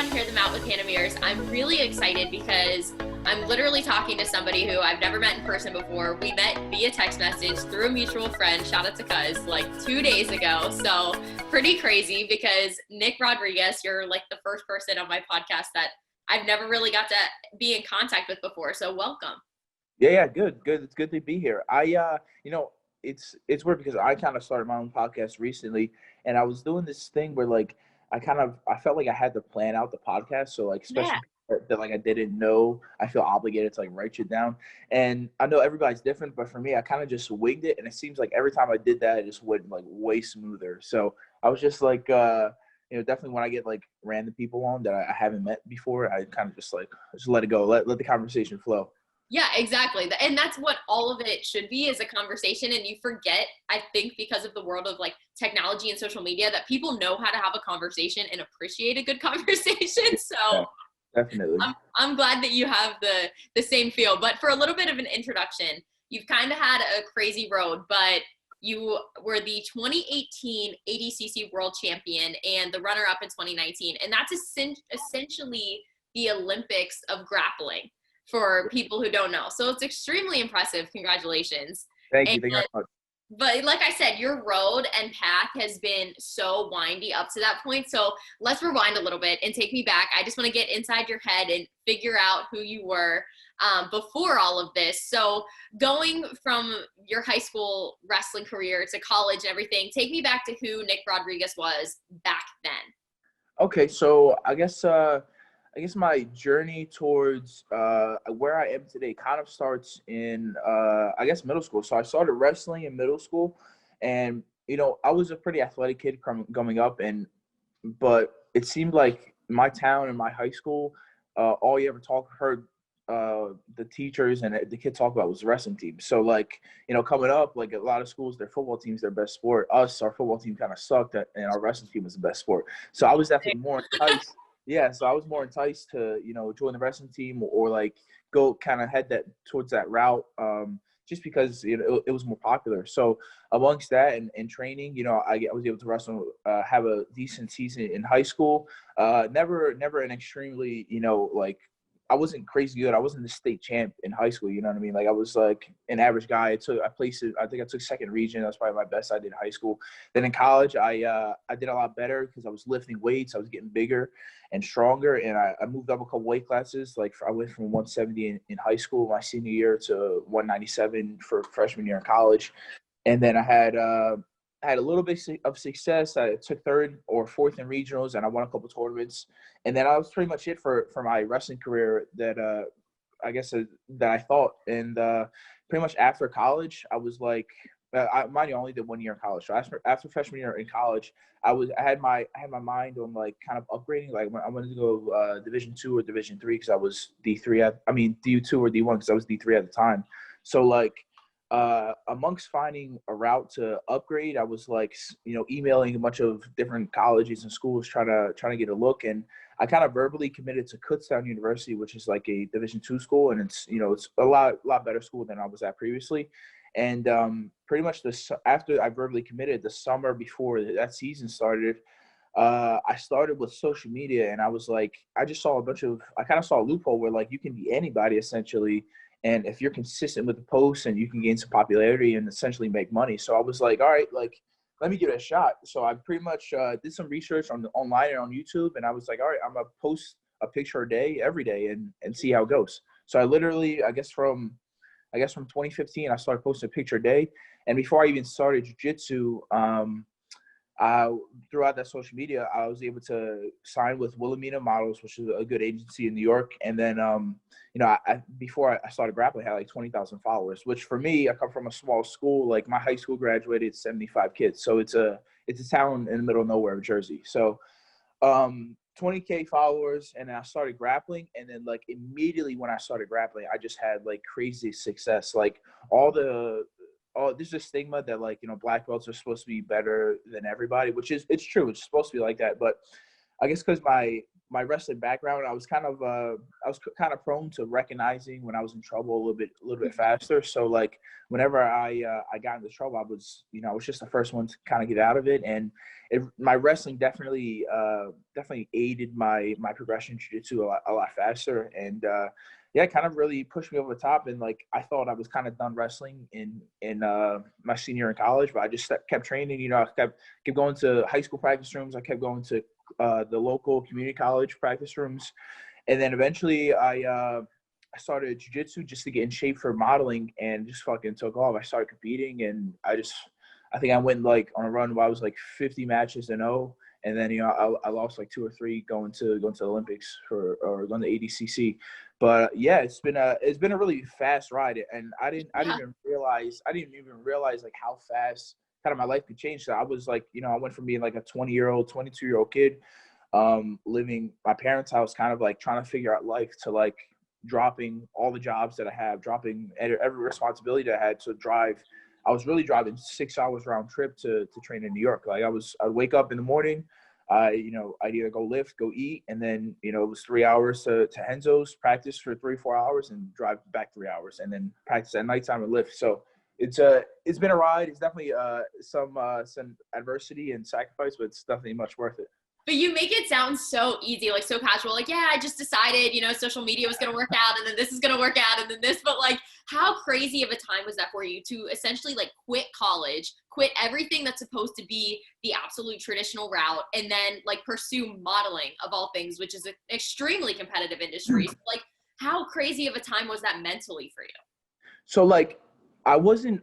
on Hear Them Out with Hannah Mears. I'm really excited because I'm literally talking to somebody who I've never met in person before. We met via text message through a mutual friend, shout out to Cuz, like 2 days ago. So pretty crazy because Nick Rodriguez, you're like the first person on my podcast that I've never really got to be in contact with before. So welcome. Yeah, good. It's good to be here. It's weird because I kind of started my own podcast recently, and I was doing this thing where like I felt like I had to plan out the podcast. So like Yeah. especially that like I didn't know, I feel obligated to like write it down. And I know everybody's different, but for me, I kind of just winged it, and it seems like every time I did that, it just went like way smoother. So I was just like, definitely when I get like random people on that I haven't met before, I kind of just like just let it go, let the conversation flow. Yeah, exactly. And that's what all of it should be, is a conversation. And you forget, I think, because of the world of like technology and social media, that people know how to have a conversation and appreciate a good conversation. So Yeah, definitely. I'm glad that you have the same feel. But for a little bit of an introduction, you've kind of had a crazy road, but you were the 2018 ADCC World Champion and the runner-up in 2019. And that's essentially the Olympics of grappling, for people who don't know. So it's extremely impressive. Congratulations. Thank you very much. But like I said, your road and path has been so windy up to that point. So let's rewind a little bit and take me back. I just want to get inside your head and figure out who you were before all of this. So going from your high school wrestling career to college and everything, take me back to who Nick Rodriguez was back then. Okay, so I guess my journey towards where I am today kind of starts in I guess middle school. So I started wrestling in middle school, and I was a pretty athletic kid coming up, but it seemed like my town and my high school, all you ever heard the teachers and the kids talk about was the wrestling team. So like coming up, like a lot of schools, their football team's their best sport. Our football team kind of sucked, and our wrestling team was the best sport. So I was definitely more enticed. Yeah, so I was more enticed to, join the wrestling team or like go kind of head that towards that route, just because it was more popular. So amongst that and training, I was able to wrestle, have a decent season in high school. Never an extremely, like I wasn't crazy good. I wasn't the state champ in high school. You know what I mean? Like I was like an average guy. I think I took second region. That's probably my best I did in high school. Then in college, I did a lot better because I was lifting weights. I was getting bigger and stronger, and I moved up a couple weight classes. Like I went from 170 in high school my senior year to 197 for freshman year in college. And then I had a little bit of success. I took third or fourth in regionals, and I won a couple tournaments. And then I was pretty much it for my wrestling career that I guess that I thought. And pretty much after college, I was like, mind you, I only did 1 year in college. So after freshman year in college, I had my mind on like kind of upgrading. Like I wanted to go Division II or Division III because I was D3. D2 or D1 because I was D3 at the time. So like. Amongst finding a route to upgrade, I was like, emailing a bunch of different colleges and schools trying to get a look. And I kind of verbally committed to Kutztown University, which is like a Division II school. And it's, it's a lot better school than I was at previously. And pretty much after I verbally committed, the summer before that season started, I started with social media, and I was like, I kind of saw a loophole where like you can be anybody essentially. And if you're consistent with the posts, and you can gain some popularity and essentially make money. So I was like, all right, like, let me give it a shot. So I pretty much did some research online and on YouTube. And I was like, all right, I'm going to post a picture a day, every day, and see how it goes. So I literally, I guess from 2015, I started posting a picture a day. And before I even started jiu-jitsu, throughout that social media, I was able to sign with Wilhelmina Models, which is a good agency in New York. And then, before I started grappling, I had like 20,000 followers, which for me, I come from a small school. Like my high school graduated 75 kids. So it's a town in the middle of nowhere of Jersey. So 20K followers, and I started grappling. And then like immediately when I started grappling, I just had like crazy success. Like there's this stigma that like, black belts are supposed to be better than everybody, it's true. It's supposed to be like that. But I guess because my wrestling background, I was kind of prone to recognizing when I was in trouble a little bit faster. So like whenever I got into trouble, I was just the first one to kind of get out of it, and my wrestling definitely aided my progression in jiu-jitsu a lot faster, and yeah, it kind of really pushed me over the top. And like I thought I was kind of done wrestling in my senior year in college, but I just kept training. I kept going to high school practice rooms. I kept going to the local community college practice rooms, and then eventually I started jiu-jitsu just to get in shape for modeling, and just fucking took off. I started competing, and I think I went like on a run where I was like 50 matches and 0, and then I lost like 2 or 3 going to the Olympics or going to ADCC. But yeah, it's been a really fast ride, and I didn't even realize like how fast kind of my life could change. So I was like, I went from being like a 20-year-old, 22-year-old kid, living my parents' house, kind of like trying to figure out life, to like dropping all the jobs that I have, dropping every responsibility that I had to drive. I was really driving 6 hours round trip to train in New York. Like I'd wake up in the morning, I'd either go lift, go eat, and then, it was 3 hours to Henzo's, practice for 3-4 hours, and drive back 3 hours, and then practice at nighttime and lift. So it's been a ride. It's definitely some adversity and sacrifice, but it's definitely much worth it. But you make it sound so easy, like so casual. Like, yeah, I just decided, social media was going to work out, and then this is going to work out, and then this. But like, how crazy of a time was that for you to essentially like quit college, quit everything that's supposed to be the absolute traditional route, and then like pursue modeling of all things, which is an extremely competitive industry. So, like, how crazy of a time was that mentally for you? So like, I wasn't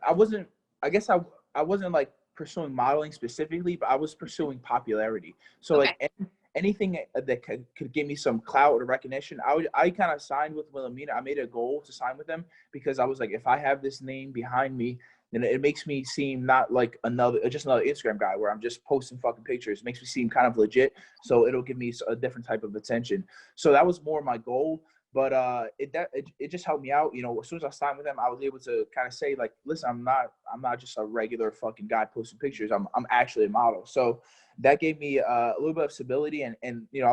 like pursuing modeling specifically, but I was pursuing popularity. So Okay. like anything that could give me some clout or recognition, I kind of signed with Wilhelmina. I made a goal to sign with them because I was like, if I have this name behind me, then it makes me seem not like another Instagram guy where I'm just posting fucking pictures. It makes me seem kind of legit. So it'll give me a different type of attention. So that was more my goal. But it just helped me out. As soon as I signed with them, I was able to kind of say like, listen, I'm not just a regular fucking guy posting pictures. I'm actually a model. So that gave me a little bit of stability and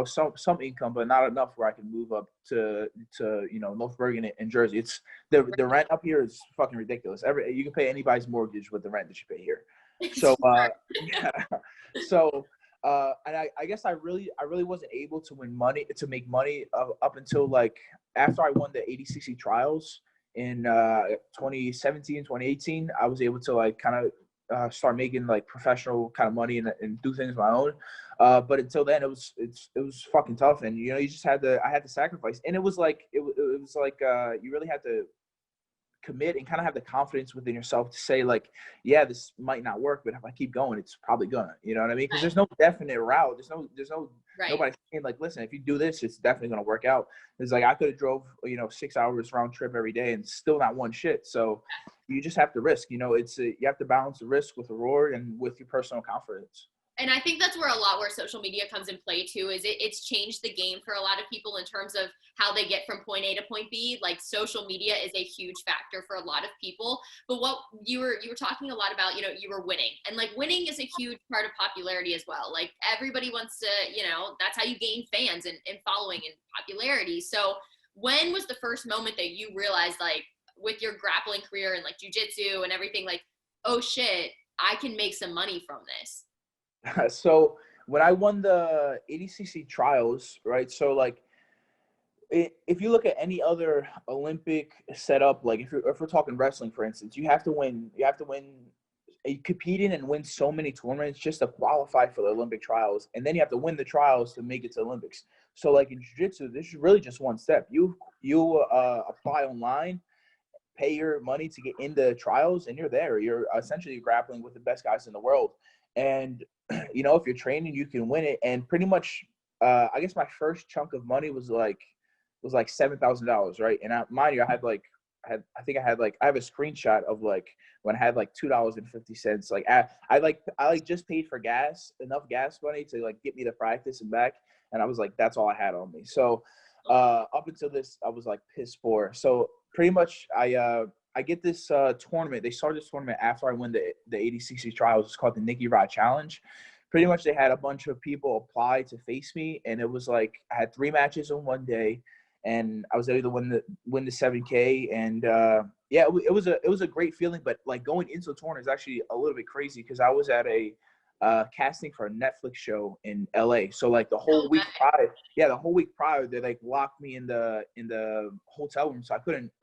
some income, but not enough where I can move up to North Bergen and Jersey. It's the rent up here is fucking ridiculous. You can pay anybody's mortgage with the rent that you pay here. So yeah. So and I guess I really wasn't able to make money up until like after I won the ADCC trials in 2017, 2018. I was able to like kind of start making like professional kind of money and do things of my own. But until then, it was fucking tough, and you just had to sacrifice, and it was like you really had to commit and kind of have the confidence within yourself to say like, yeah, this might not work, but if I keep going, it's probably gonna, you know what I mean? Because there's no definite route. There's no right. Nobody saying like, listen, if you do this, it's definitely gonna work out. It's like I could have drove 6 hours round trip every day and still not won shit. So you just have to risk. You have to balance the risk with the reward and with your personal confidence. And I think that's where social media comes in play too, is it's changed the game for a lot of people in terms of how they get from point A to point B. Like social media is a huge factor for a lot of people. But what you were talking a lot about, you were winning, and like winning is a huge part of popularity as well. Like everybody wants to, that's how you gain fans and following and popularity. So when was the first moment that you realized, like with your grappling career and like jujitsu and everything, like, oh shit, I can make some money from this? So when I won the ADCC trials, right? So like, if you look at any other Olympic setup, like if we're talking wrestling, for instance, you have to win. You compete in and win so many tournaments just to qualify for the Olympic trials, and then you have to win the trials to make it to Olympics. So like in jiu-jitsu, this is really just one step. You apply online, pay your money to get into trials, and you're there. You're essentially grappling with the best guys in the world. And if you're training, you can win it. And pretty much, I guess my first chunk of money was like $7,000, right? And mind you, I have a screenshot of like when I had like $2.50. Like I just paid for enough gas money to like get me to practice and back. And I was like, that's all I had on me. So up until this, I was like piss poor. So pretty much I get this tournament. They started this tournament after I win the ADCC trials. It's called the Nicky Rod Challenge. pretty much they had a bunch of people apply to face me, and it was like I had 3 matches in one day, and I was able to win the 7K, and yeah, it was a great feeling. But like going into the tournament is actually a little bit crazy because I was at a casting for a Netflix show in LA. So like the whole week prior, they like locked me in the hotel room, so I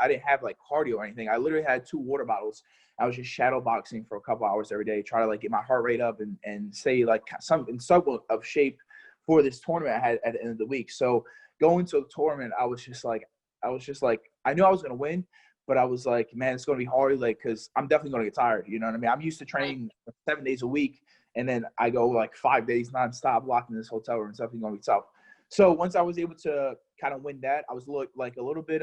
didn't have like cardio or anything. I literally had 2 water bottles. I was just shadow boxing for a couple hours every day, try to like get my heart rate up and stay like in some of shape for this tournament I had at the end of the week. So going to the tournament, I was just like, I knew I was gonna win, but I was like, man, it's gonna be hard, like, because I'm definitely gonna get tired. You know what I mean? I'm used to training 7 days a week, and then I go like 5 days nonstop locked in this hotel room. It's definitely gonna be tough. So once I was able to kind of win that, I was like a little bit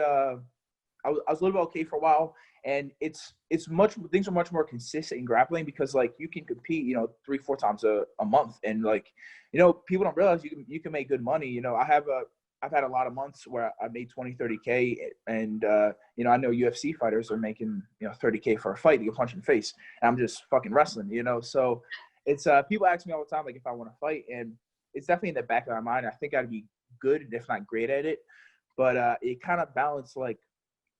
I was a little bit okay for a while, and things are much more consistent in grappling because like you can compete, 3-4 times a month, and like, people don't realize you can make good money. I've had a lot of months where I made 20-30K, and I know UFC fighters are making 30K for a fight to get punched in the face, and I'm just fucking wrestling, so it's people ask me all the time like if I want to fight, and it's definitely in the back of my mind. I think I'd be good if not great at it, but it kind of balanced like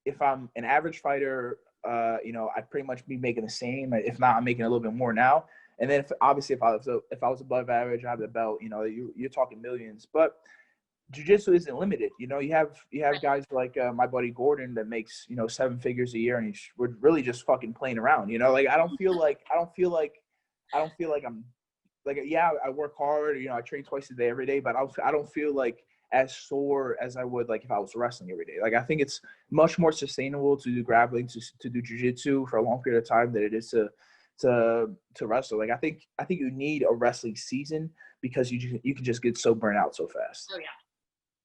if I'm an average fighter, I'd pretty much be making the same. If not, I'm making a little bit more now. And then if I was above average, I have the belt. You're talking millions. But jiu-jitsu isn't limited. You have guys like my buddy Gordon that makes 7 figures a year, and we're really just fucking playing around. Like I don't feel like I'm like, yeah, I work hard. I train twice a day every day, but I don't feel like as sore as I would like if I was wrestling every day. Like I think it's much more sustainable to do grappling, to do jiu-jitsu for a long period of time than it is to wrestle. Like I think you need a wrestling season because you can just get so burnt out so fast. Oh yeah.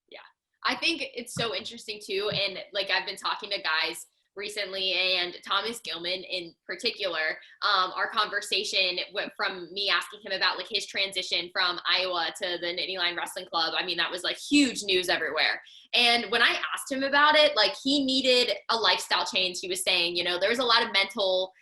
Yeah. I think it's so interesting too. And like I've been talking to guys recently, and Thomas Gilman in particular, our conversation went from me asking him about like his transition from Iowa to the Nittany Lion Wrestling Club. I mean, that was like huge news everywhere. And when I asked him about it, like he needed a lifestyle change. He was saying, there was a lot of mental,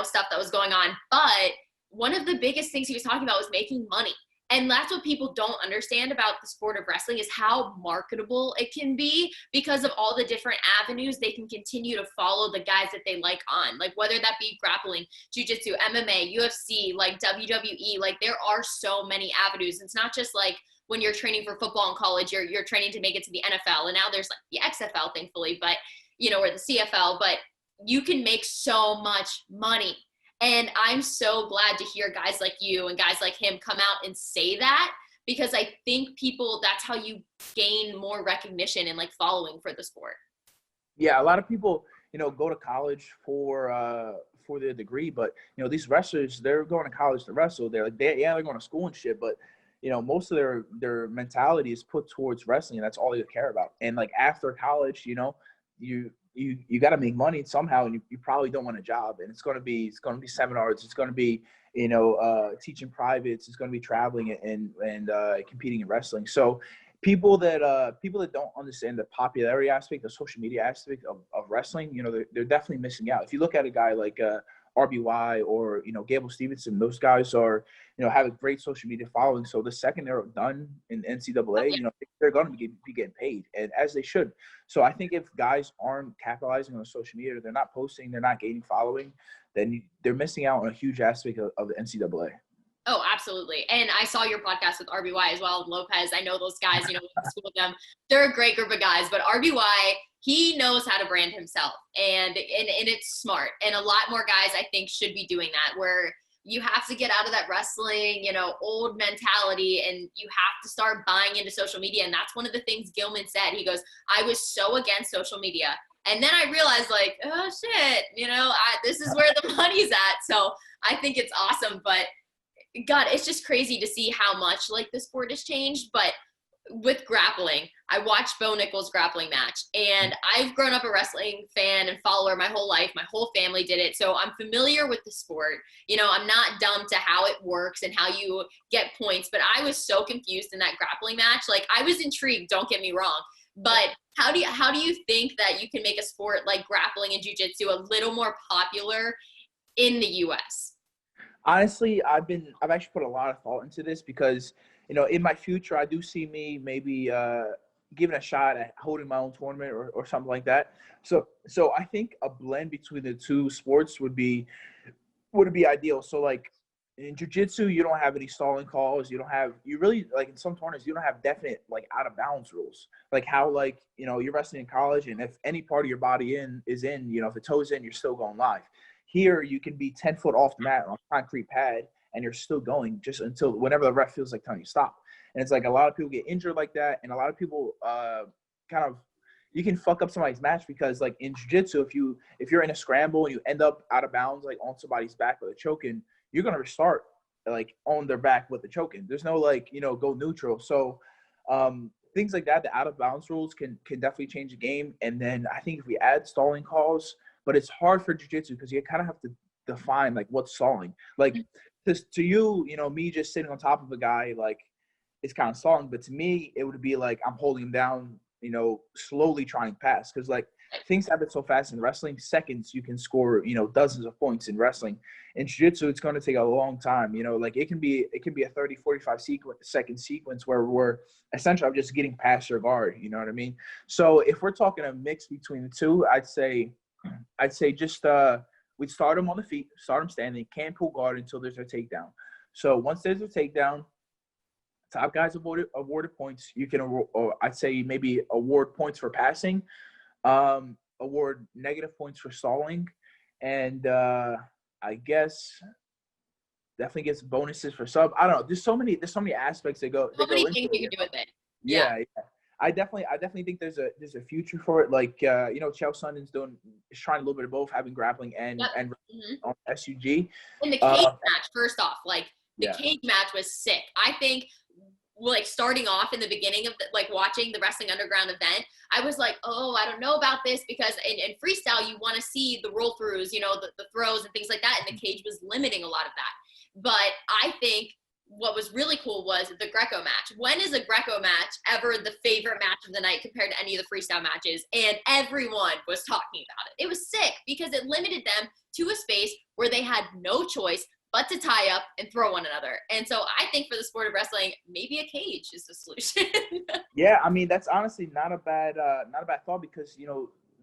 stuff that was going on. But one of the biggest things he was talking about was making money. And that's what people don't understand about the sport of wrestling is how marketable it can be because of all the different avenues they can continue to follow the guys that they like on. Like whether that be grappling, jiu-jitsu, MMA, UFC, like WWE, like there are so many avenues. It's not just like when you're training for football in college, you're training to make it to the NFL. And now there's like the XFL, thankfully, but or the CFL, but you can make so much money. And I'm so glad to hear guys like you and guys like him come out and say that, because I think that's how you gain more recognition and like following for the sport. Yeah, a lot of people, go to college for their degree, but these wrestlers, they're going to college to wrestle. They're going to school and shit, but most of their mentality is put towards wrestling, and that's all they care about. And like after college, you got to make money somehow, and you probably don't want a job, and it's going to be seminars, it's going to be teaching privates, it's going to be traveling and competing in wrestling. So people that don't understand the popularity aspect, the social media aspect of wrestling, they're definitely missing out. If you look at a guy like RBY or Gable Stevenson, those guys are have a great social media following. So the second they're done in NCAA, they're going to be getting paid, and as they should. So I think if guys aren't capitalizing on social media, they're not posting, they're not gaining following, then they're missing out on a huge aspect of the NCAA. Oh, absolutely. And I saw your podcast with RBY as well, and Lopez. I know those guys, went to school with them. They're a great group of guys, but RBY, he knows how to brand himself, and it's smart. And a lot more guys, I think, should be doing that, where you have to get out of that wrestling, old mentality, and you have to start buying into social media. And that's one of the things Gilman said. He goes, I was so against social media. And then I realized, like, oh, shit, this is where the money's at. So I think it's awesome. But God, it's just crazy to see how much like the sport has changed. But with grappling, I watched Bo Nickal's grappling match, and I've grown up a wrestling fan and follower my whole life. My whole family did it. So I'm familiar with the sport. I'm not dumb to how it works and how you get points, but I was so confused in that grappling match. Like I was intrigued, don't get me wrong, but how do you think that you can make a sport like grappling and jiu-jitsu a little more popular in the US? Honestly, I've actually put a lot of thought into this because, in my future, I do see me maybe giving a shot at holding my own tournament or something like that. So I think a blend between the two sports would be ideal. So like in jiu-jitsu, you don't have any stalling calls. You really like in some tournaments, you don't have definite like out of bounds rules. Like how like, you're wrestling in college and if any part of your body is in, if the toe's in, you're still going live. Here you can be 10 foot off the mat on a concrete pad and you're still going just until whenever the ref feels like telling you stop. And it's like a lot of people get injured like that, and a lot of people kind of you can fuck up somebody's match because like in jiu-jitsu, if you're in a scramble and you end up out of bounds like on somebody's back with a choking, you're gonna restart like on their back with the choking. There's no like, go neutral. So things like that, the out of bounds rules can definitely change the game. And then I think if we add stalling calls, but it's hard for jiu-jitsu because you kind of have to define like what's stalling. Like to you, me just sitting on top of a guy, like it's kind of stalling, but to me, it would be like I'm holding him down, slowly trying to pass. Because like things happen so fast in wrestling, seconds you can score, dozens of points in wrestling. In jiu-jitsu, it's going to take a long time. Like it can be a 30, 45 second sequence where we're essentially I'm just getting past your guard. You know what I mean? So if we're talking a mix between the two, I'd say just we'd start them on the feet, start them standing, can't pull guard until there's a takedown. So once there's a takedown, top guys awarded points. You can, or I'd say maybe award points for passing, award negative points for stalling, and I guess definitely gets bonuses for sub. I don't know. There's so many aspects that go So many into things you it. can do with it. Yeah. I definitely think there's a future for it. Like Chael Sonnen's is trying a little bit of both, having grappling and on SUG. And the cage match, first off, like the Yeah. cage match was sick. I think like starting off in the beginning of like watching the Wrestling Underground event, I was like, oh, I don't know about this because in freestyle you want to see the roll throughs, the throws and things like that, and the cage was limiting a lot of that. But I think what was really cool was the Greco match. When is a Greco match ever the favorite match of the night compared to any of the freestyle matches? And everyone was talking about it. It was sick because it limited them to a space where they had no choice but to tie up and throw one another. And so I think for the sport of wrestling, maybe a cage is the solution. Yeah, I mean that's honestly not a bad thought because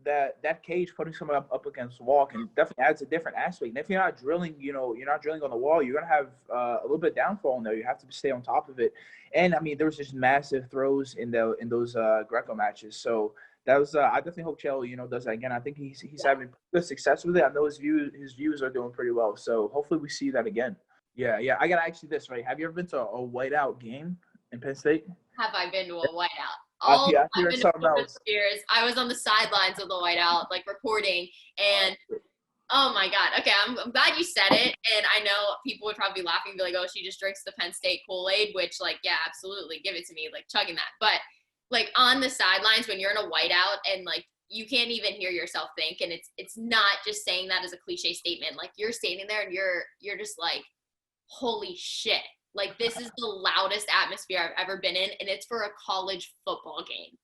that cage putting someone up against the wall can definitely adds a different aspect. And if you're not drilling, you're not drilling on the wall, you're gonna have a little bit of downfall in there. You have to stay on top of it. And I mean there was just massive throws in those Greco matches. So that was I definitely hope Chael does that again. I think he's having good success with it. I know his views are doing pretty well. So hopefully we see that again. Yeah. I gotta ask you this, right? Have you ever been to a whiteout game in Penn State? Have I been to a whiteout? I've I've heard been something to else. years. I was on the sidelines of the whiteout, like reporting, and oh my God. Okay, I'm glad you said it. And I know people would probably be laughing and be like, oh, she just drinks the Penn State Kool-Aid, which like, yeah, absolutely. Give it to me, like chugging that. But like on the sidelines when you're in a whiteout and like you can't even hear yourself think. And it's not just saying that as a cliche statement. Like you're standing there and you're just like, holy shit. Like this is the loudest atmosphere I've ever been in. And it's for a college football game.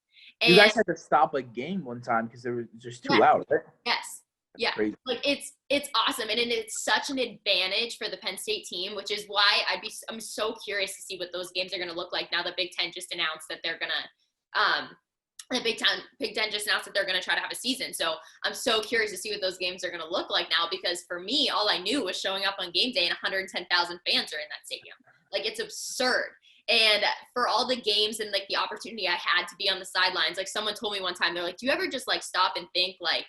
And You guys had to stop a game one time because they were just too loud, right? Yes. Yeah. Crazy. Like it's awesome. And it's such an advantage for the Penn State team, which is why I'm so curious to see what those games are going to look like now that Big Ten just announced that they're going to, the Big Ten just announced that they're going to try to have a season. So I'm so curious to see what those games are going to look like now, because for me, all I knew was showing up on game day and 110,000 fans are in that stadium. Like it's absurd. And for all the games and like the opportunity I had to be on the sidelines, like someone told me one time, they're like, do you ever just like stop and think like,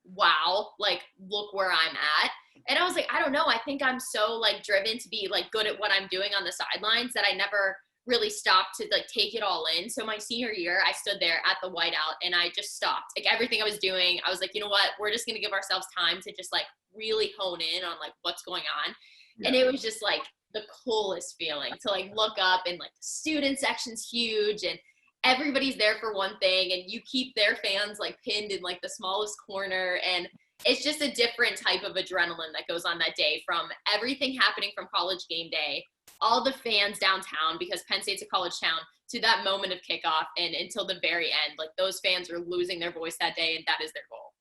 wow, like look where I'm at? And I was like, I don't know. I think I'm so like driven to be like good at what I'm doing on the sidelines that I never really stopped to like take it all in. So my senior year, I stood there at the whiteout and I just stopped. Like everything I was doing, I was like, you know what? We're just going to give ourselves time to just like really hone in on like what's going on. Yeah. And it was just like the coolest feeling to like look up and like the student section's huge and everybody's there for one thing and you keep their fans like pinned in like the smallest corner. And it's just a different type of adrenaline that goes on that day, from everything happening from college game day, all the fans downtown because Penn State's a college town, to that moment of kickoff and until the very end. Like those fans are losing their voice that day and that is their goal.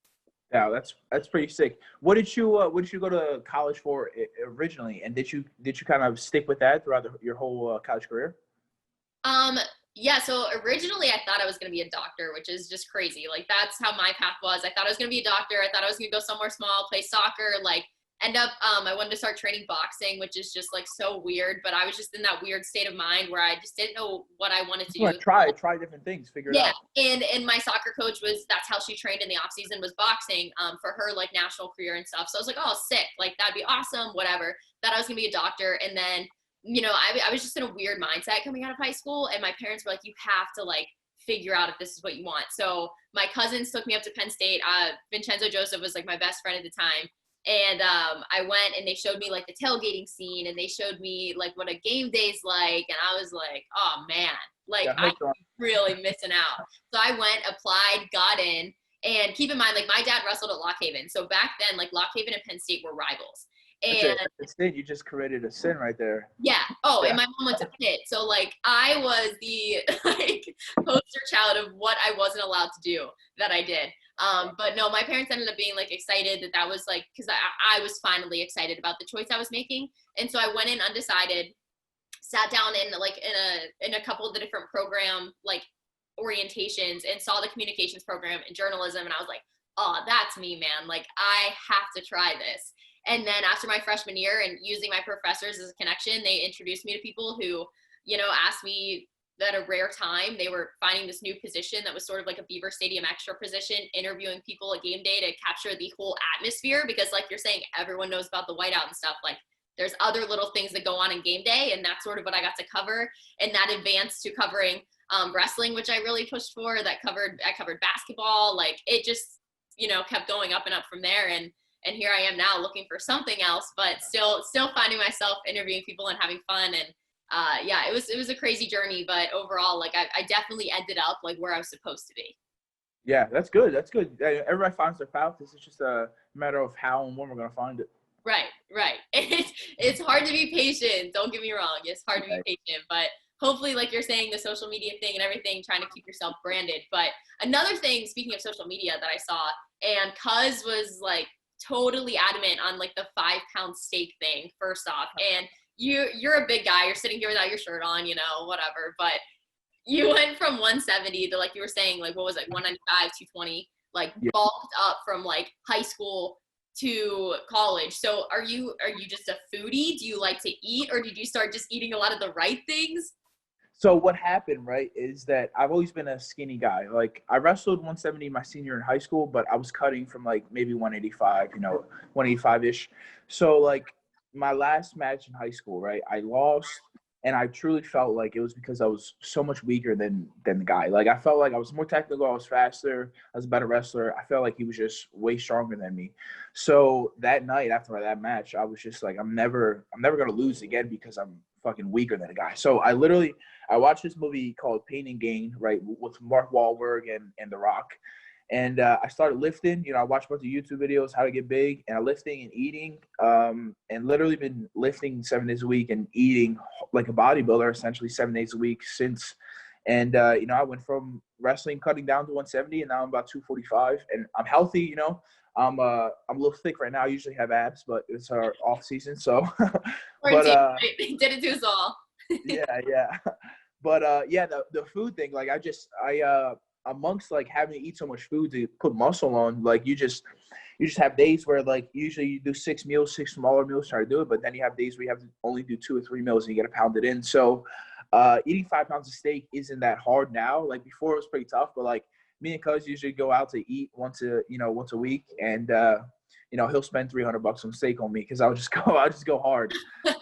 Yeah, that's pretty sick. What did you go to college for originally, and did you kind of stick with that throughout your whole college career? Um, yeah, so originally I thought I was gonna be a doctor, which is just crazy. Like that's how my path was. I thought I was gonna be a doctor. I thought I was gonna go somewhere small, play soccer, like end up I wanted to start training boxing, which is just like so weird, but I was just in that weird state of mind where I just didn't know what I wanted to Just want do. to try different things, figure it Yeah, out. and my soccer coach was that's how she trained in the off season was boxing for her like national career and stuff. So I was like, oh, sick, like that'd be awesome, whatever. Thought I was gonna be a doctor, and then I was just in a weird mindset coming out of high school, and my parents were like, you have to like figure out if this is what you want. So my cousins took me up to Penn State. Vincenzo Joseph was like my best friend at the time. And I went and they showed me like the tailgating scene and they showed me like what a game day's like. And I was like, oh man, like Yeah, I'm really missing out. So I went, applied, got in. And keep in mind, like my dad wrestled at Lock Haven. So back then, like Lock Haven and Penn State were rivals. that's And it. That's it. You just committed a sin right there. yeah. Oh, and Yeah. my mom went to Pitt. So like I was the like poster child of what I wasn't allowed to do that I did. But no, my parents ended up being like excited that was like because I was finally excited about the choice I was making. And so I went in undecided, sat down in like in a couple of the different program like orientations and saw the communications program and journalism and I was like, oh, that's me, man. Like I have to try this. And then after my freshman year and using my professors as a connection, they introduced me to people who, asked me at a rare time, they were finding this new position that was sort of like a Beaver Stadium extra position, interviewing people at game day to capture the whole atmosphere. Because like you're saying, everyone knows about the whiteout and stuff. Like there's other little things that go on in game day. And that's sort of what I got to cover. And that advanced to covering wrestling, which I really pushed for. I covered basketball. Like it just, kept going up and up from there. And here I am now looking for something else, but still finding myself interviewing people and having fun. And yeah, it was a crazy journey, but overall, like I definitely ended up like where I was supposed to be. Yeah, that's good. That's good. Everybody finds their path. This is just a matter of how and when we're gonna find it. Right. It's hard to be patient. Don't get me wrong. It's hard to be Right. patient, but hopefully, like you're saying, the social media thing and everything, trying to keep yourself branded. But another thing, speaking of social media that I saw, and Cuz was like totally adamant on like the 5-pound steak thing, first off. And you're a big guy. You're sitting here without your shirt on, whatever. But you went from 170 to like you were saying, like what was it, 195, 220, like Yeah. bulked up from like high school to college. So are you just a foodie? Do you like to eat, or did you start just eating a lot of the right things? So what happened, right, is that I've always been a skinny guy. Like I wrestled 170 my senior in high school, but I was cutting from like maybe 185, 185-ish. So like my last match in high school, right, I lost and I truly felt like it was because I was so much weaker than the guy. Like I felt like I was more technical, I was faster, I was a better wrestler. I felt like he was just way stronger than me. So that night after that match, I was just like, I'm never gonna lose again because I'm fucking weaker than a guy. So I watched this movie called Pain and Gain, right, with Mark Wahlberg and The Rock. And I started lifting. I watched a bunch of YouTube videos, how to get big, and lifting and eating, and literally been lifting 7 days a week and eating like a bodybuilder, essentially 7 days a week since. And, I went from wrestling, cutting down to 170, and now I'm about 245. And I'm healthy, I'm a little thick right now. I usually have abs, but it's our off season. So, but They did it to us all. yeah. But yeah, the food thing, like amongst like having to eat so much food to put muscle on, like you just have days where like usually you do 6 meals, 6 smaller meals, try to do it, but then you have days where you have to only do 2 or 3 meals and you got to pound it in. So eating 5 pounds of steak isn't that hard now. Like before it was pretty tough, but like me and Cuz usually go out to eat once a week, and he'll spend $300 on steak on me because I'll just go hard.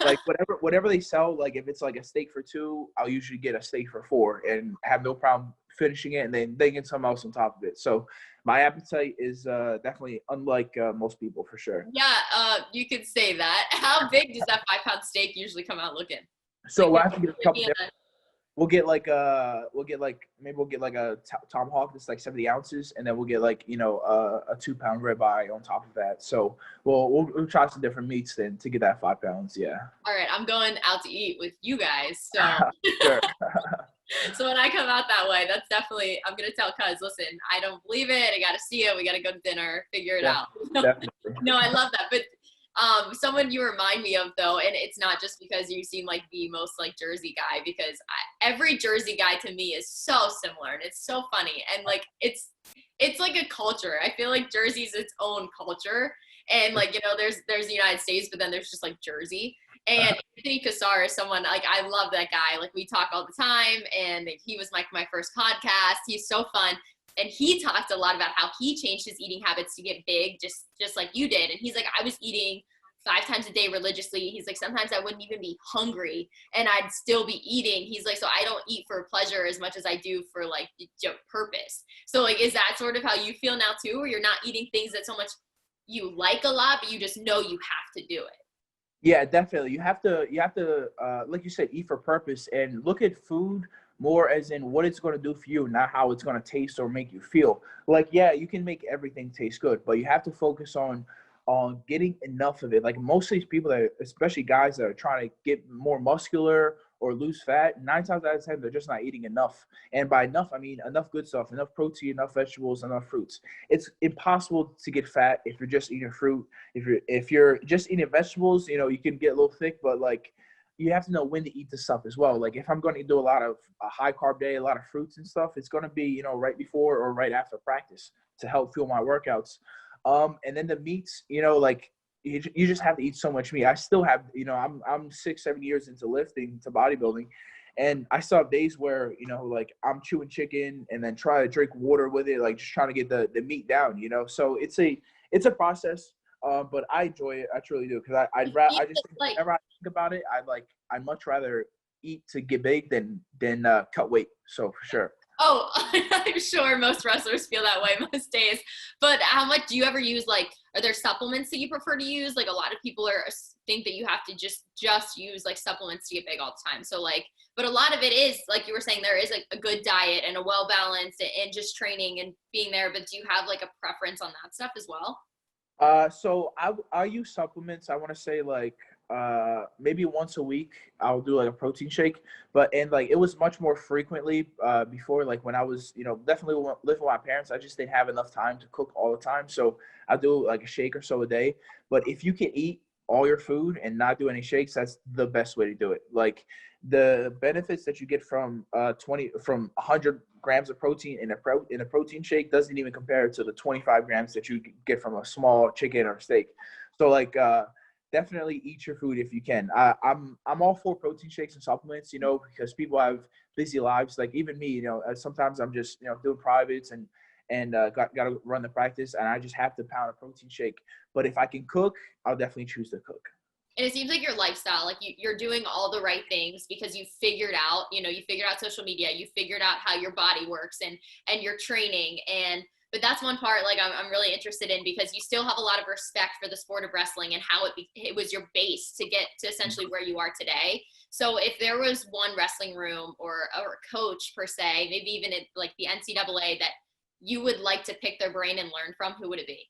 Like whatever they sell, like if it's like a steak for 2, I'll usually get a steak for 4 and have no problem finishing it, and then they get something else on top of it. So my appetite is definitely unlike most people for sure. Yeah, you could say that. How big does that 5-pound steak usually come out looking? So Like, we'll have to get a couple yeah. different. We'll get like a tomahawk that's like 70 ounces, and then we'll get like a 2-pound ribeye on top of that. So we'll try some different meats then to get that 5 pounds. Yeah. All right, I'm going out to eat with you guys. So Sure. So when I come out that way, that's definitely, I'm going to tell cuz, listen, I don't believe it. I got to see it. We got to go to dinner, figure it out. Definitely. No, I love that. But someone you remind me of though, and it's not just because you seem like the most like Jersey guy, because every Jersey guy to me is so similar and it's so funny. And like, it's like a culture. I feel like Jersey's its own culture. And like, you know, there's the United States, but then there's just like Jersey. And Anthony Cassar is someone like, I love that guy. Like we talk all the time, and he was my first podcast. He's so fun. And he talked a lot about how he changed his eating habits to get big, just like you did. And he's like, I was eating 5 times a day religiously. He's like, sometimes I wouldn't even be hungry and I'd still be eating. He's like, so I don't eat for pleasure as much as I do for like purpose. So like, is that sort of how you feel now too, where you're not eating things that so much you like a lot, but you just know you have to do it? Yeah, definitely. You have to, like you said, eat for purpose and look at food more as in what it's going to do for you, not how it's going to taste or make you feel. Like, yeah, you can make everything taste good, but you have to focus on getting enough of it. Like most of these people that, especially guys that are trying to get more muscular or lose fat, 9 times out of 10, they're just not eating enough. And by enough, I mean enough good stuff, enough protein, enough vegetables, enough fruits. It's impossible to get fat if you're just eating fruit. If you're just eating vegetables, you know, you can get a little thick, but like you have to know when to eat the stuff as well. Like if I'm going to do a lot of a high carb day, a lot of fruits and stuff, it's going to be, you know, right before or right after practice to help fuel my workouts. And then the meats, you know, like you just have to eat so much meat. I still have, you know, I'm 6-7 years into lifting to bodybuilding, and I still have days where, you know, like I'm chewing chicken and then try to drink water with it, like just trying to get the meat down, you know. So it's a process, but I enjoy it. I truly do, because I just think Like, whenever I think about it, I'd much rather eat to get big than cut weight. So for sure. oh, I'm sure most wrestlers feel that way most days. But how much do you ever use? Like, are there supplements that you prefer to use? Like, a lot of people think that you have to just use like supplements to get big all the time. So like, but a lot of it is like you were saying, there is like a good diet and a well balanced and just training and being there. But do you have like a preference on that stuff as well? So I use supplements. I want to say like maybe once a week I'll do like a protein shake, but and like it was much more frequently before, like when I was, you know, definitely living with my parents. I just didn't have enough time to cook all the time, so I do like a shake or so a day. But if you can eat all your food and not do any shakes, that's the best way to do it. Like the benefits that you get from 100 grams of protein in a protein shake doesn't even compare to the 25 grams that you get from a small chicken or steak. So like definitely eat your food if you can. I'm all for protein shakes and supplements, you know, because people have busy lives. Like even me, you know, sometimes I'm just, you know, doing privates and got to run the practice, and I just have to pound a protein shake. But if I can cook, I'll definitely choose to cook. And it seems like your lifestyle, like you're doing all the right things because you figured out, you know, you figured out social media, you figured out how your body works and your training. And but that's one part like I'm really interested in, because you still have a lot of respect for the sport of wrestling and how it was your base to get to essentially where you are today. So if there was one wrestling room or a coach per se, maybe even like the NCAA, that you would like to pick their brain and learn from, who would it be?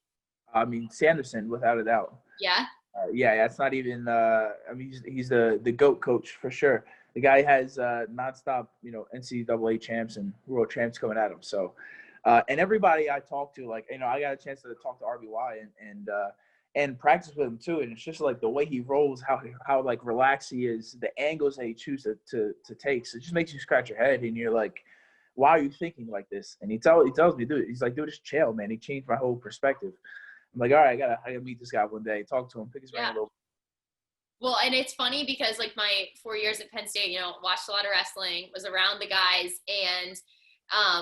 I mean, Sanderson, without a doubt. Yeah. Yeah, it's not even. I mean, he's the GOAT coach for sure. The guy has nonstop, you know, NCAA champs and world champs coming at him. So, and everybody I talk to, like, you know, I got a chance to talk to RBY and practice with him too. And it's just like the way he rolls, how like relaxed he is, the angles that he chooses to take. So it just makes you scratch your head, and you're like, why are you thinking like this? And he tells me, dude, he's like, dude, just chill, man. He changed my whole perspective. I'm like, all right, I gotta meet this guy one day, talk to him, pick his brain a Yeah. little. Well, and it's funny because like my 4 years at Penn State, you know, watched a lot of wrestling, was around the guys, and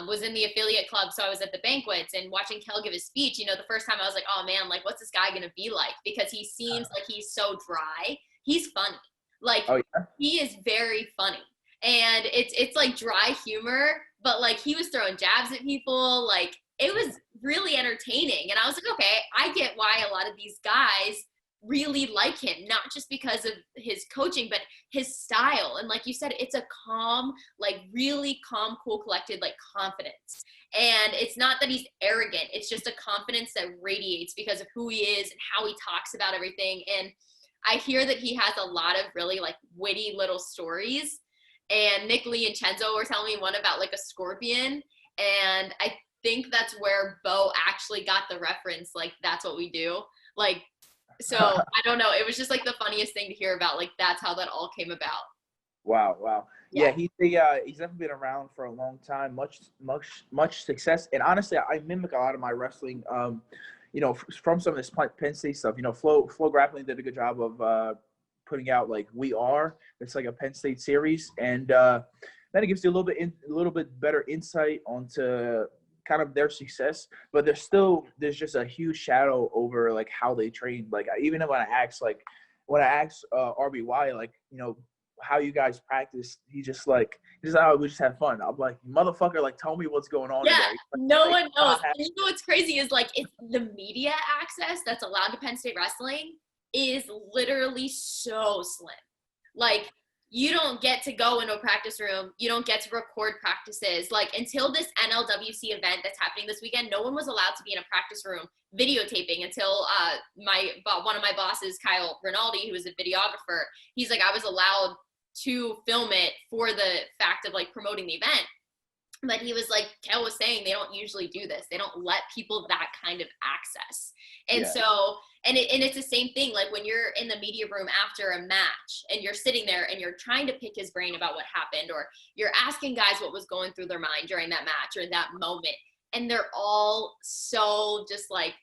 was in the affiliate club. So I was at the banquets and watching Kel give his speech. You know, the first time I was like, oh man, like what's this guy gonna be like? Because he seems like he's so dry. He's funny. Like Oh yeah, he is very funny. And it's like dry humor, but like he was throwing jabs at people. Like it was really entertaining. And I was like, okay, I get why a lot of these guys really like him, not just because of his coaching, but his style. And like you said, it's a calm, like really calm, cool, collected, like confidence. And it's not that he's arrogant. It's just a confidence that radiates because of who he is and how he talks about everything. And I hear that he has a lot of really like witty little stories. and Nick Lee and Chenzo were telling me one about like a scorpion, and I think that's where Bo actually got the reference, like that's what we do. Like, so I don't know. It was just like the funniest thing to hear about. Like that's how that all came about. Wow. Yeah. Yeah, he's definitely been around for a long time. Much success. And honestly, I mimic a lot of my wrestling. From some of this Penn State stuff. Flow Grappling did a good job of putting out like We Are. It's like a Penn State series, and then it gives you a little bit better insight onto kind of their success. But there's just a huge shadow over like how they train. Like even when I asked RBY like how you guys practice, he's just we just have fun. I'm like, motherfucker, like tell me what's going on in Yeah, there. no one knows. And you know what's crazy is like it's the media access that's allowed to Penn State wrestling is literally so slim. Like you don't get to go into a practice room, you don't get to record practices. Like until this NLWC event that's happening this weekend, no one was allowed to be in a practice room videotaping until one of my bosses, Kyle Rinaldi, who is a videographer, he's like, I was allowed to film it for the fact of like promoting the event. But he was like, Kel was saying, they don't usually do this. They don't let people that kind of access. And Yeah. so, and it's the same thing. Like when you're in the media room after a match and you're sitting there and you're trying to pick his brain about what happened, or you're asking guys what was going through their mind during that match or in that moment. And they're all so just like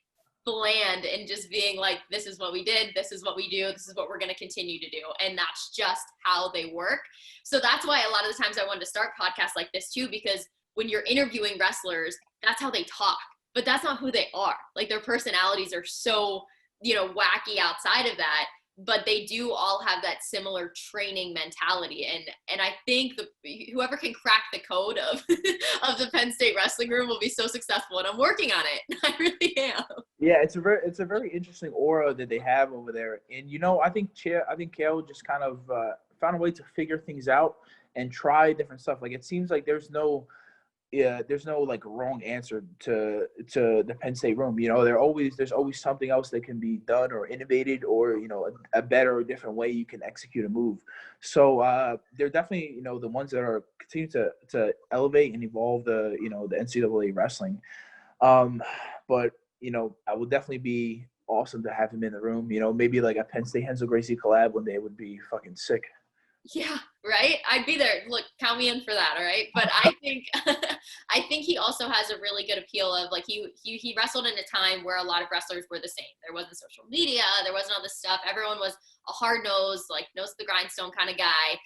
bland and just being like, this is what we did, this is what we do, this is what we're going to continue to do. And that's just how they work. So that's why a lot of the times I wanted to start podcasts like this too, because when you're interviewing wrestlers, that's how they talk, but that's not who they are. Like their personalities are so, wacky outside of that, but they do all have that similar training mentality. And I think whoever can crack the code of of the Penn State wrestling room will be so successful, and I'm working on it. I really am. Yeah, it's a very interesting aura that they have over there, and I think Kale just kind of found a way to figure things out and try different stuff. Like it seems like there's no like wrong answer to the Penn State room. There's always something else that can be done or innovated, or a better or different way you can execute a move. So they're definitely the ones that are continue to elevate and evolve the the NCAA wrestling. But I would definitely be awesome to have him in the room. Maybe like a Penn State Hensel Gracie collab one day would be fucking sick. Yeah, right. I'd be there. Look, count me in for that. All right. But I think, I think he also has a really good appeal of like he wrestled in a time where a lot of wrestlers were the same. There wasn't social media. There wasn't all this stuff. Everyone was a hard nosed, like nose to the grindstone kind of guy.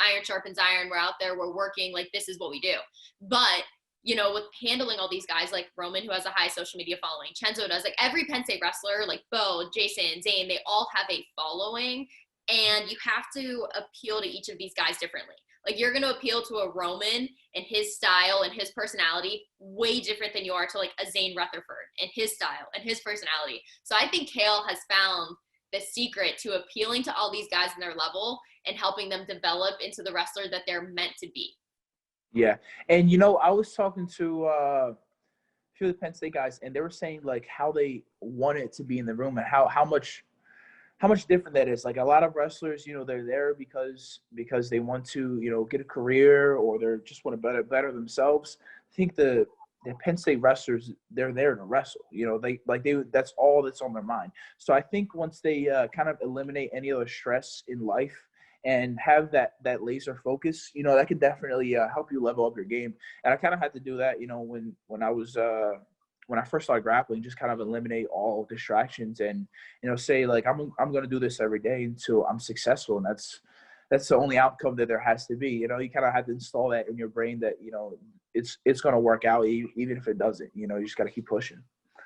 Iron sharpens iron. We're out there. We're working. Like this is what we do. But with handling all these guys like Roman, who has a high social media following, Chenzo does, like every Penn State wrestler, like Bo, Jason, Zane, they all have a following. And you have to appeal to each of these guys differently. Like you're going to appeal to a Roman and his style and his personality way different than you are to like a Zane Rutherford and his style and his personality. So I think Kale has found the secret to appealing to all these guys in their level and helping them develop into the wrestler that they're meant to be. Yeah. And I was talking to a few of the Penn State guys, and they were saying like how they wanted to be in the room and how much different that is. Like a lot of wrestlers, they're there because they want to, get a career, or they just want to better themselves. I think the Penn State wrestlers, they're there to wrestle. That's all that's on their mind. So I think once they kind of eliminate any other stress in life and have that laser focus, that can definitely help you level up your game. And I kind of had to do that, when I was when I first started grappling, just kind of eliminate all distractions and, say like, I'm going to do this every day until I'm successful. And that's the only outcome that there has to be. You kind of have to install that in your brain that, it's going to work out even if it doesn't. You just got to keep pushing.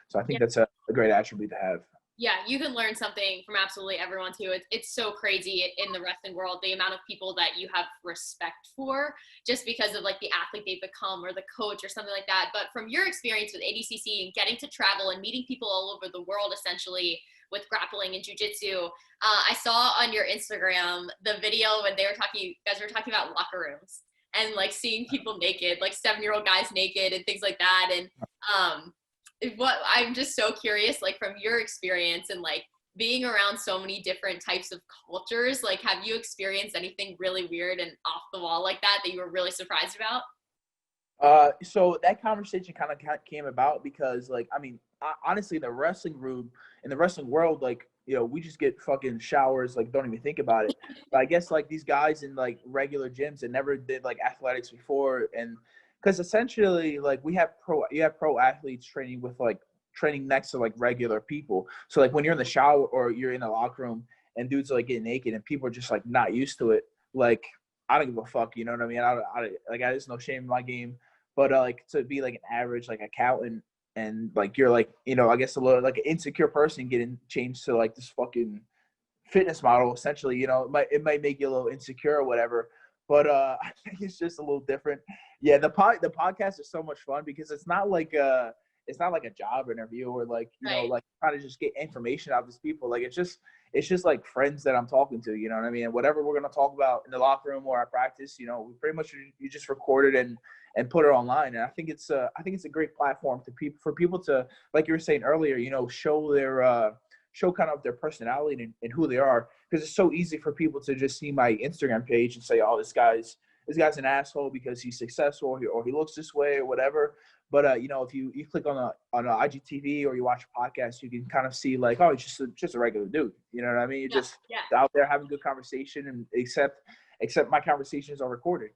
So I think that's a great attribute to have. Yeah, you can learn something from absolutely everyone too. It's so crazy in the wrestling world, the amount of people that you have respect for just because of like the athlete they've become or the coach or something like that. But from your experience with ADCC and getting to travel and meeting people all over the world, essentially with grappling and jujitsu, I saw on your Instagram the video when you guys were talking about locker rooms and like seeing people naked, like 7-year-old guys naked and things like that. And what I'm just so curious, like from your experience and like being around so many different types of cultures, like, have you experienced anything really weird and off the wall like that you were really surprised about? So that conversation kind of came about because, like, I mean, honestly, the wrestling room in the wrestling world, like, we just get fucking showers, like, don't even think about it. But I guess like these guys in like regular gyms that never did like athletics before, and because essentially, like, you have pro athletes training next to like regular people. So like when you're in the shower or you're in the locker room and dudes are like getting naked and people are just like not used to it, like, I don't give a fuck, you know what I mean? I there's no shame in my game. But like to be like an average like accountant and like you're like, I guess a little like an insecure person getting changed to like this fucking fitness model essentially, it might make you a little insecure or whatever. But I think it's just a little different. Yeah, the podcast is so much fun because it's not like a job interview or like, Right. like trying to just get information out of these people. Like it's just like friends that I'm talking to, you know what I mean? And whatever we're gonna talk about in the locker room or at practice, we pretty much you just record it and put it online. And I think it's a great platform for people to, like you were saying earlier, show kind of their personality and who they are, because it's so easy for people to just see my Instagram page and say, oh, this guy's an asshole because he's successful or he looks this way or whatever. But if you click on a IGTV or you watch a podcast, you can kind of see like, oh, it's just a regular dude. You know what I mean? You're Yeah. just Yeah. out there having good conversation, and except my conversations are recorded.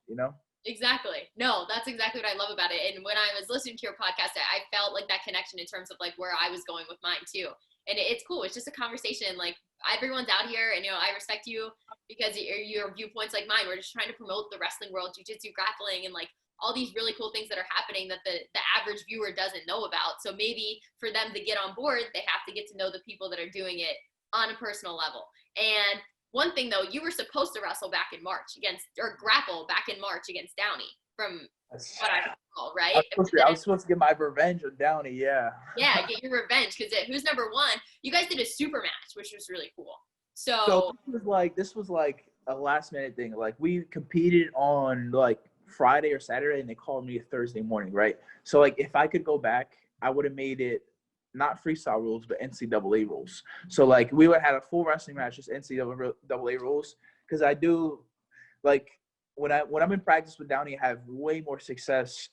Exactly. No, that's exactly what I love about it. And when I was listening to your podcast, I felt like that connection in terms of like where I was going with mine too. And it's cool. It's just a conversation. Like, everyone's out here, and I respect you because your viewpoints like mine. We're just trying to promote the wrestling world, jiu-jitsu, grappling, and like all these really cool things that are happening that the average viewer doesn't know about. So maybe for them to get on board, they have to get to know the people that are doing it on a personal level. And one thing though, you were supposed to wrestle back in March or grapple back in March against Downey, from what I recall, right? I was supposed to get my revenge on Downey, yeah. Yeah, get your revenge, because who's number one? You guys did a super match, which was really cool. So this was like a last minute thing. Like, we competed on like Friday or Saturday, and they called me a Thursday morning, right? So like if I could go back, I would have made it not freestyle rules, but NCAA rules. So like we would have had a full wrestling match, just NCAA rules, because I do like when I'm in practice with Downey, I have way more success.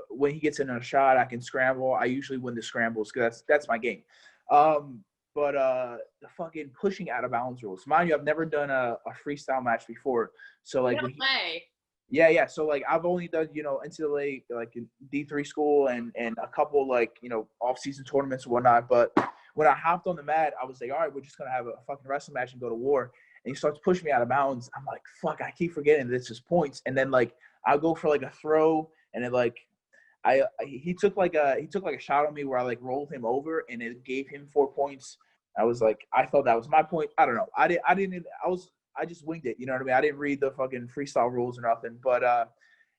When he gets in a shot, I can scramble. I usually win the scrambles because that's my game. But the fucking pushing out of bounds rules. Mind you, I've never done a freestyle match before. So like no way. yeah. So like I've only done, NCAA like in D3 school and a couple like, off-season tournaments and whatnot. But when I hopped on the mat, I was like, all right, we're just gonna have a fucking wrestling match and go to war. And he starts pushing me out of bounds. I'm like, fuck, I keep forgetting this is points. And then like I'll go for like a throw, and then like he took like a shot on me where I like rolled him over, and it gave him 4 points. I thought that was my point. I don't know. I just winged it. You know what I mean? I didn't read the fucking freestyle rules or nothing. But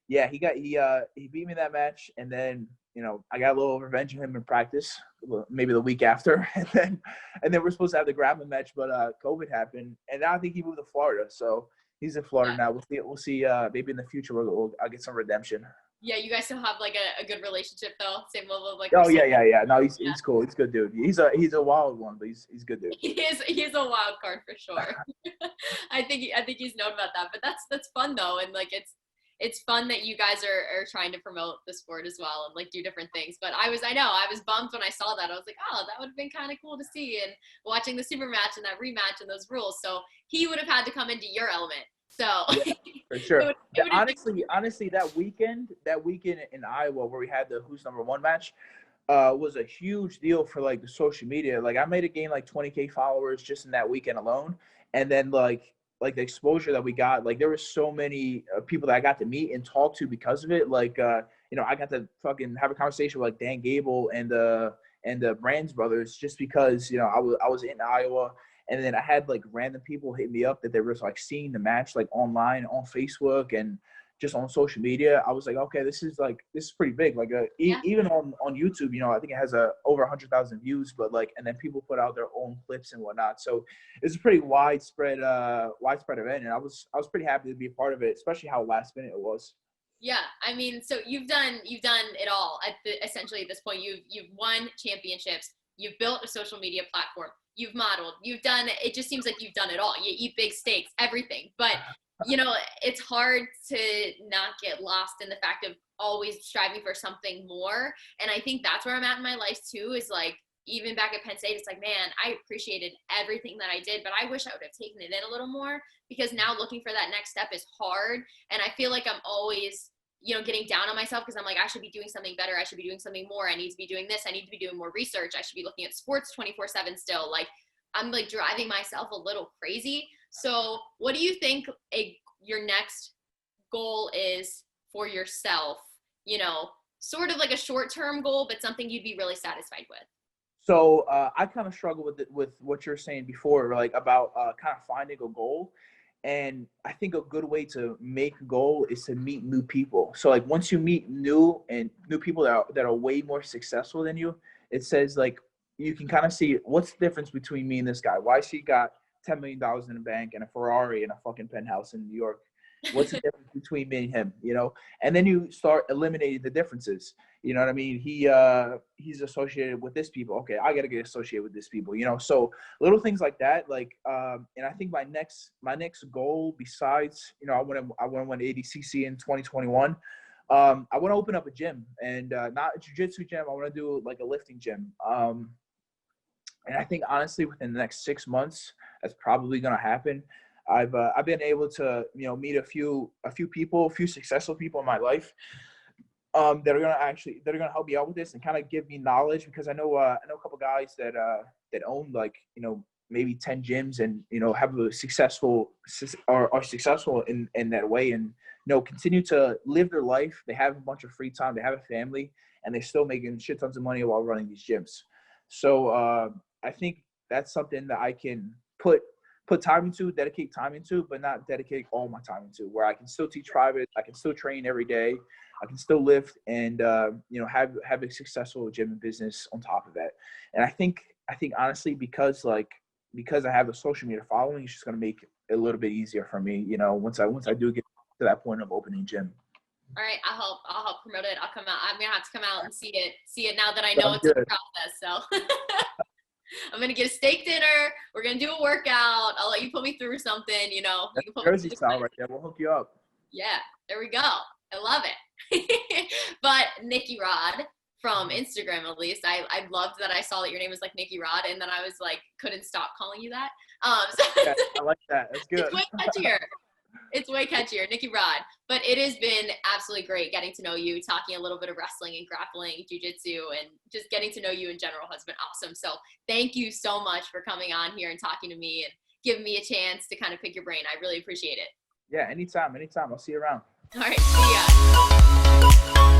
yeah, he beat me that match, and then I got a little revenge on him in practice, maybe the week after, and then we're supposed to have the grappling match, but COVID happened, and now I think he moved to Florida, so he's in Florida now. We'll see. Maybe in the future I'll get some redemption. Yeah, you guys still have like a good relationship though, same level of like. Oh yeah. No, Yeah. he's cool. He's a good dude. He's a wild one, but he's a good dude. He's a wild card for sure. I think he's known about that, but that's fun though, and like it's fun that you guys are trying to promote the sport as well and like do different things. But I was bummed when I saw that. I was like, oh, that would have been kind of cool to see, and watching the super match and that rematch and those rules. So he would have had to come into your element. So yeah, for sure. Honestly, That weekend in Iowa where we had the Who's Number One match was a huge deal for like the social media. Like I made it gain like 20K followers just in that weekend alone, and then like the exposure that we got, like there were so many people that I got to meet and talk to because of it. Like I got to fucking have a conversation with like Dan Gable and the Brands brothers just because I was in Iowa. And then I had like random people hit me up that they were like seeing the match like online on Facebook and just on social media. I was like, okay, this is pretty big. Like even on YouTube, I think it has over 100,000 views. But like, and then people put out their own clips and whatnot. So it's a pretty widespread event, and I was pretty happy to be a part of it, especially how last minute it was. Yeah, I mean, so you've done it all essentially at this point. You've won championships. you've built a social media platform, you've modeled, you've done, it just seems like you've done it all. You eat big steaks, everything. But, you know, it's hard to not get lost in the fact of always striving for something more. And I think that's where I'm at in my life too, is like, even back at Penn State, it's like, man, I appreciated everything that I did, but I wish I would have taken it in a little more, because now looking for that next step is hard. And I feel like I'm always, you know, getting down on myself because I'm like, I should be doing something better. I should be doing something more. I need to be doing this. I need to be doing more research. I should be looking at sports 24/7 still. Like, I'm like driving myself a little crazy. So what do you think your next goal is for yourself? You know, sort of like a short-term goal, but something you'd be really satisfied with. So I kind of struggle with what you're saying before, like about kind of finding a goal. And I think a good way to make a goal is to meet new people. So like once you meet new people that are way more successful than you, it says like you can kind of see what's the difference between me and this guy. Why she got $10 million in the bank and a Ferrari and a fucking penthouse in New York? What's the difference between me and him, you know? And then you start eliminating the differences. You know what I mean? He's associated with this people. Okay, I got to get associated with this people, you know? So little things like that, like, and I think my next goal besides, you know, I want to win ADCC in 2021. I want to open up a gym, and not a jiu-jitsu gym. I want to do like a lifting gym. And I think honestly within the next 6 months, that's probably going to happen. I've been able to, you know, meet a few successful people in my life that are gonna help me out with this and kind of give me knowledge, because I know a couple guys that own like, you know, maybe 10 gyms and, you know, have a successful or are successful in that way, and, you know, continue to live their life. They have a bunch of free time, they have a family, and they're still making shit tons of money while running these gyms. So I think that's something that I can put time into, dedicate time into, but not dedicate all my time into, where I can still teach private, I can still train every day, I can still lift, and you know, have a successful gym and business on top of that. And I think honestly, because I have a social media following, it's just gonna make it a little bit easier for me, you know, once I do get to that point of opening gym. All right, I'll help promote it. I'll come out. I'm gonna have to come out and see it now that I know it's a process. So I'm gonna get a steak dinner. We're gonna do a workout. I'll let you put me through something. You know, you can put Jersey style right there. We'll hook you up. Yeah, there we go. I love it. But Nikki Rod, from Instagram at least, I loved that I saw that your name was like Nikki Rod, and then I was like, couldn't stop calling you that. So yeah, I like that. That's good. It's way catchier. It's way catchier, Nikki Rod. But it has been absolutely great getting to know you, talking a little bit of wrestling and grappling, jiu-jitsu, and just getting to know you in general has been awesome. So thank you so much for coming on here and talking to me and giving me a chance to kind of pick your brain. I really appreciate it. Yeah, anytime. I'll see you around. All right, see ya.